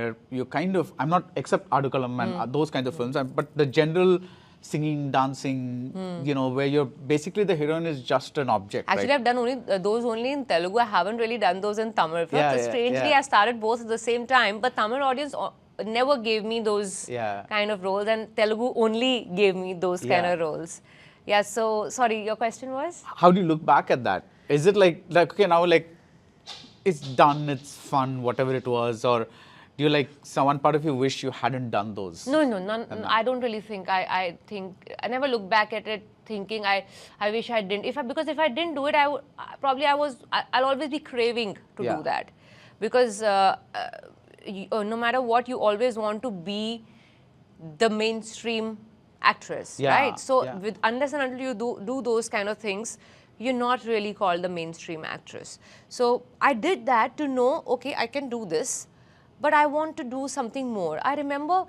where you kind of, I'm not, except Adukalam and those kinds of films, but the general singing, dancing, you know, where you're basically the heroine is just an object. Actually, right? I've done only those only in Telugu. I haven't really done those in Tamil. Strangely, I started both at the same time, but Tamil audience never gave me those kind of roles, and Telugu only gave me those kind of roles. Yeah, so, sorry, your question was? How do you look back at that? Is it like okay, now like, it's done, it's fun, whatever it was, or do you like, one part of you wish you hadn't done those? No, I don't really think. I think, I never look back at it thinking I wish I didn't. Because if I didn't do it, I'll always be craving to do that. Because no matter what, you always want to be the mainstream actress, right? So unless and until you do those kind of things, you're not really called the mainstream actress. So I did that to know, okay, I can do this, but I want to do something more. I remember,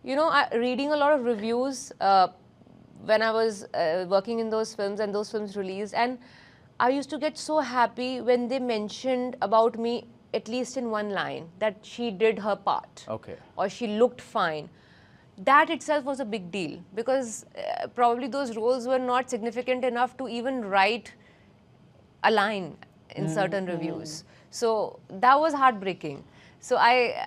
you know, reading a lot of reviews when I was working in those films and those films released, and I used to get so happy when they mentioned about me, at least in one line, that she did her part, or she looked fine. That itself was a big deal, because probably those roles were not significant enough to even write a line in certain reviews. So that was heartbreaking. So I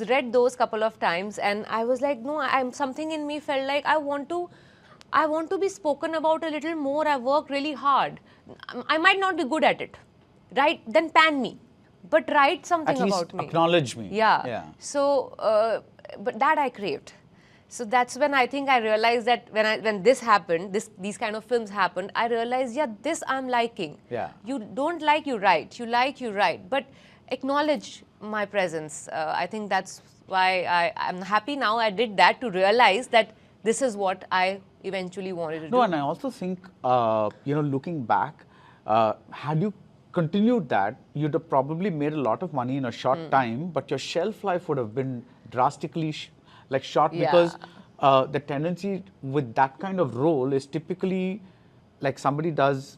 read those couple of times, and I was like, no, something in me felt like I want to be spoken about a little more. I work really hard. I might not be good at it, right? Then pan me, but write something about me. Acknowledge me. Yeah. So, but that I craved. So that's when I think I realized that when this happened, these kind of films happened, I realized, yeah, this I'm liking. You don't like, you write. You like, you write. But acknowledge my presence. I think that's why I'm happy now I did that, to realize that this is what I eventually wanted to do. No, and I also think, you know, looking back, had you continued that, you'd have probably made a lot of money in a short time, but your shelf life would have been drastically short, because the tendency with that kind of role is typically like somebody does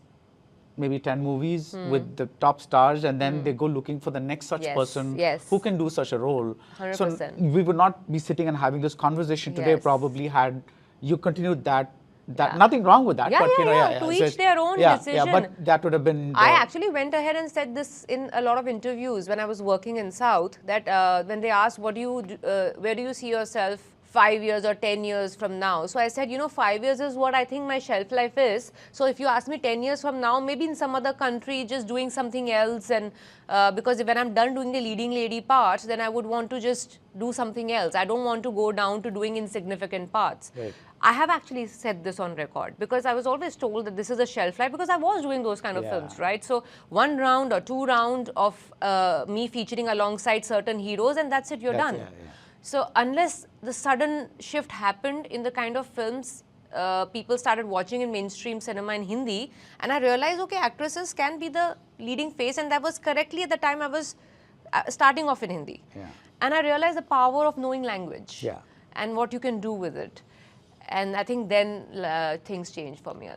maybe 10 movies with the top stars, and then they go looking for the next such person who can do such a role. 100%. So we would not be sitting and having this conversation today probably had you continued that. Nothing wrong with that, but you know, to each their own decision. Yeah, but that would have been. I actually went ahead and said this in a lot of interviews when I was working in South. That when they asked, "What do you, where do you see yourself 5 years or 10 years from now?" So I said, you know, 5 years is what I think my shelf life is. So if you ask me 10 years from now, maybe in some other country, just doing something else, and because when I'm done doing the leading lady parts, then I would want to just do something else. I don't want to go down to doing insignificant parts. I have actually said this on record, because I was always told that this is a shelf life, because I was doing those kind of films, right? So 1 round or 2 rounds of me featuring alongside certain heroes, and that's it, you're done. So unless the sudden shift happened in the kind of films people started watching in mainstream cinema in Hindi, and I realized, okay, actresses can be the leading face, and that was correctly at the time I was starting off in Hindi. And I realized the power of knowing language and what you can do with it. And I think then things changed for me.